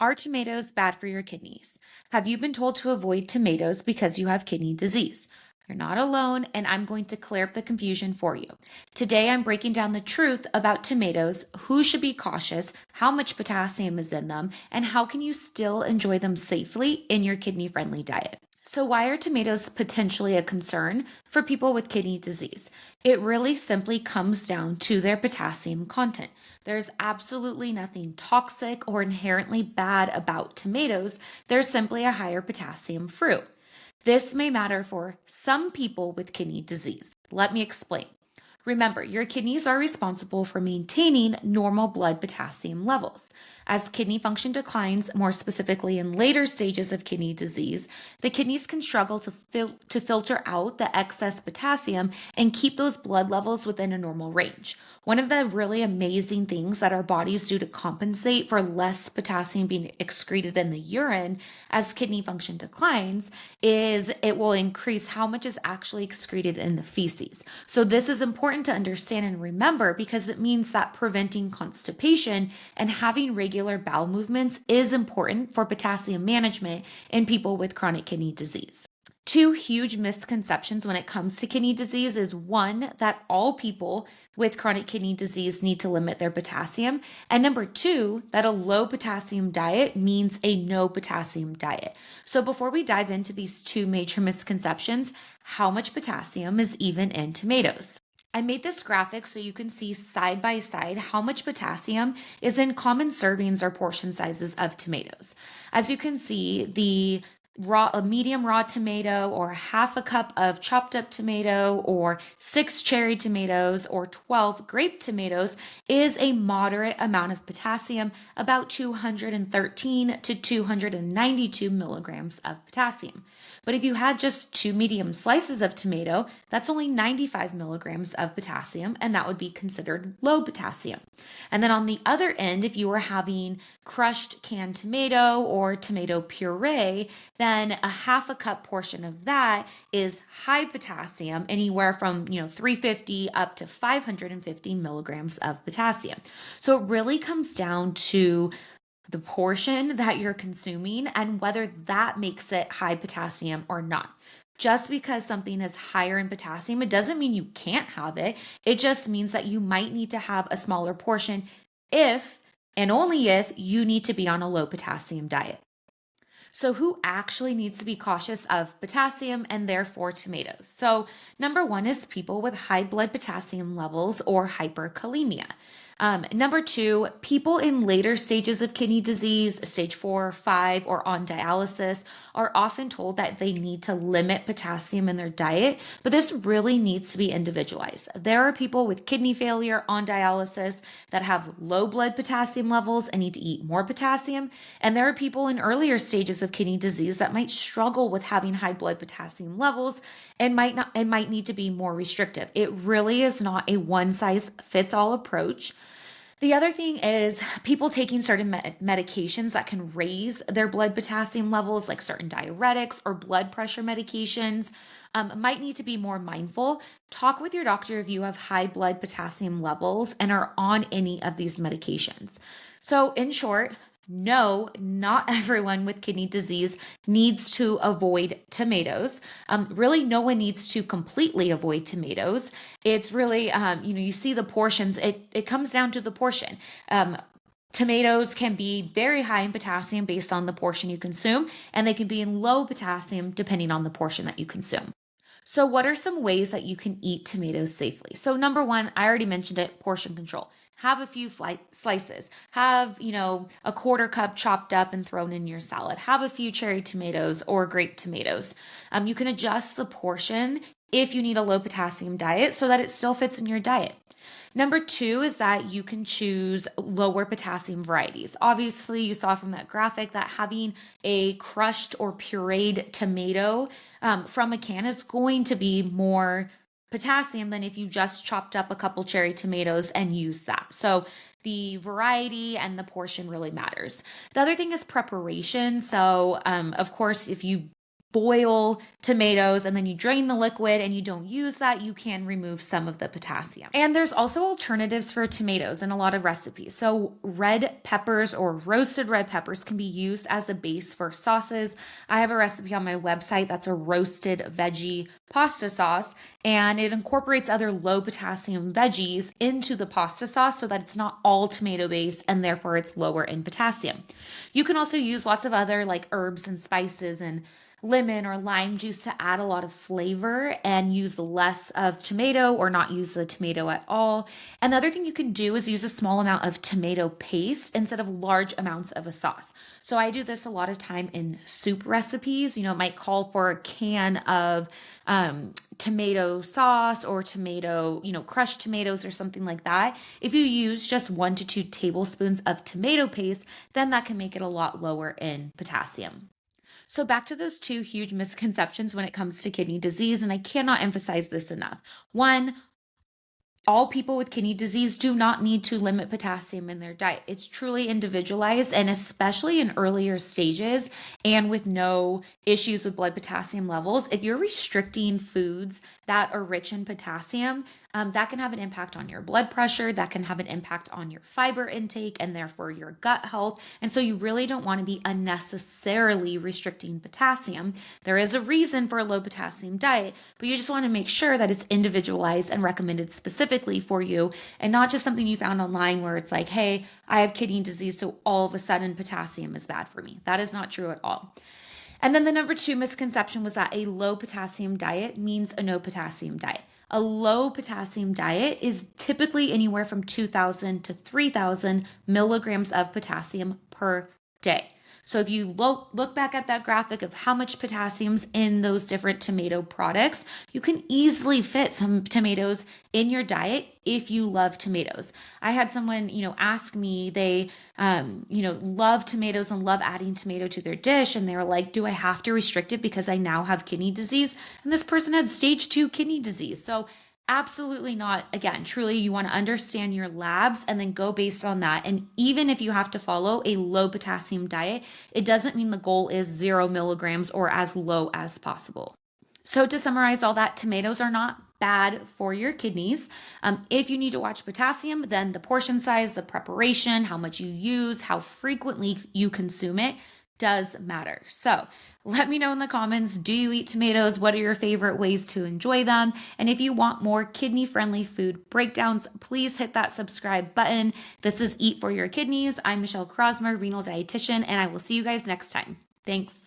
Are tomatoes bad for your kidneys? Have you been told to avoid tomatoes because you have kidney disease? You're not alone, and I'm going to clear up the confusion for you. Today, I'm breaking down the truth about tomatoes, who should be cautious, how much potassium is in them, and how can you still enjoy them safely in your kidney-friendly diet. So, why are tomatoes potentially a concern for people with kidney disease? It really simply comes down to their potassium content. There's absolutely nothing toxic or inherently bad about tomatoes. They're simply a higher potassium fruit. This may matter for some people with kidney disease. Let me explain. Remember, your kidneys are responsible for maintaining normal blood potassium levels. As kidney function declines, more specifically in later stages of kidney disease, the kidneys can struggle to filter out the excess potassium and keep those blood levels within a normal range. One of the really amazing things that our bodies do to compensate for less potassium being excreted in the urine as kidney function declines is it will increase how much is actually excreted in the feces. So this is important to understand and remember because it means that preventing constipation and having regular bowel movements is important for potassium management in people with chronic kidney disease. Two huge misconceptions when it comes to kidney disease is one, that all people with chronic kidney disease need to limit their potassium. And number two, that a low potassium diet means a no potassium diet. So before we dive into these two major misconceptions, how much potassium is even in tomatoes? I made this graphic so you can see side by side how much potassium is in common servings or portion sizes of tomatoes. As you can see, a medium raw tomato or half a cup of chopped up tomato or 6 cherry tomatoes or 12 grape tomatoes is a moderate amount of potassium, about 213 to 292 milligrams of potassium. But if you had just two medium slices of tomato, that's only 95 milligrams of potassium, and that would be considered low potassium. And then on the other end, if you were having crushed canned tomato or tomato puree, then a half a cup portion of that is high potassium, anywhere from 350 up to 550 milligrams of potassium. So it really comes down to the portion that you're consuming and whether that makes it high potassium or not. Just because something is higher in potassium, it doesn't mean you can't have it. It just means that you might need to have a smaller portion if and only if you need to be on a low potassium diet. So, who actually needs to be cautious of potassium and therefore tomatoes? So, number one is people with high blood potassium levels or hyperkalemia. Number two, people in later stages of kidney disease, stage 4, 5, or on dialysis, are often told that they need to limit potassium in their diet, but this really needs to be individualized. There are people with kidney failure on dialysis that have low blood potassium levels and need to eat more potassium, and there are people in earlier stages of kidney disease that might struggle with having high blood potassium levels and might need to be more restrictive. It really is not a one size fits all approach. The other thing is people taking certain medications that can raise their blood potassium levels, like certain diuretics or blood pressure medications, might need to be more mindful. Talk with your doctor if you have high blood potassium levels and are on any of these medications. So, in short, no, not everyone with kidney disease needs to avoid tomatoes. Really, no one needs to completely avoid tomatoes. It's really, you see the portions, it comes down to the portion. Tomatoes can be very high in potassium based on the portion you consume, and they can be in low potassium depending on the portion that you consume. So, what are some ways that you can eat tomatoes safely? So, number one, I already mentioned it, portion control. Have a few slices. Have, a quarter cup chopped up and thrown in your salad. Have a few cherry tomatoes or grape tomatoes. You can adjust the portion if you need a low potassium diet so that it still fits in your diet. Number two is that you can choose lower potassium varieties. Obviously, you saw from that graphic that having a crushed or pureed tomato from a can is going to be more potassium than if you just chopped up a couple cherry tomatoes and used that. So the variety and the portion really matters. The other thing is preparation. So, of course, if you boil tomatoes and then you drain the liquid and you don't use that, you can remove some of the potassium. And there's also alternatives for tomatoes in a lot of recipes. So red peppers or roasted red peppers can be used as a base for sauces. I have a recipe on my website that's a roasted veggie pasta sauce, and it incorporates other low potassium veggies into the pasta sauce so that it's not all tomato based and therefore it's lower in potassium. You can also use lots of other like herbs and spices and lemon or lime juice to add a lot of flavor and use less of tomato or not use the tomato at all. And the other thing you can do is use a small amount of tomato paste instead of large amounts of a sauce. So I do this a lot of time in soup recipes. It might call for a can of tomato sauce or tomato, crushed tomatoes or something like that. If you use just 1 to 2 tablespoons of tomato paste, then that can make it a lot lower in potassium. So back to those two huge misconceptions when it comes to kidney disease, and I cannot emphasize this enough. One, all people with kidney disease do not need to limit potassium in their diet. It's truly individualized, and especially in earlier stages and with no issues with blood potassium levels, if you're restricting foods that are rich in potassium, that can have an impact on your blood pressure, that can have an impact on your fiber intake and therefore your gut health. And so you really don't want to be unnecessarily restricting potassium. There is a reason for a low potassium diet, but you just want to make sure that it's individualized and recommended specifically for you and not just something you found online where it's like, hey, I have kidney disease, so all of a sudden potassium is bad for me. That is not true at all. And then the number 2 misconception was that a low potassium diet means a no potassium diet. A low potassium diet is typically anywhere from 2,000 to 3,000 milligrams of potassium per day. So if you look back at that graphic of how much potassium's in those different tomato products, you can easily fit some tomatoes in your diet if you love tomatoes. I had someone, ask me, they, love tomatoes and love adding tomato to their dish. And they were like, do I have to restrict it because I now have kidney disease? And this person had stage 2 kidney disease. So absolutely not. Again, truly, you want to understand your labs and then go based on that. And even if you have to follow a low potassium diet, it doesn't mean the goal is 0 milligrams or as low as possible. So to summarize all that, tomatoes are not bad for your kidneys. If you need to watch potassium, then the portion size, the preparation, how much you use, how frequently you consume it does matter. So let me know in the comments, do you eat tomatoes? What are your favorite ways to enjoy them? And if you want more kidney-friendly food breakdowns, please hit that subscribe button. This is Eat for Your Kidneys. I'm Michelle Crosmer, renal dietitian, and I will see you guys next time. Thanks.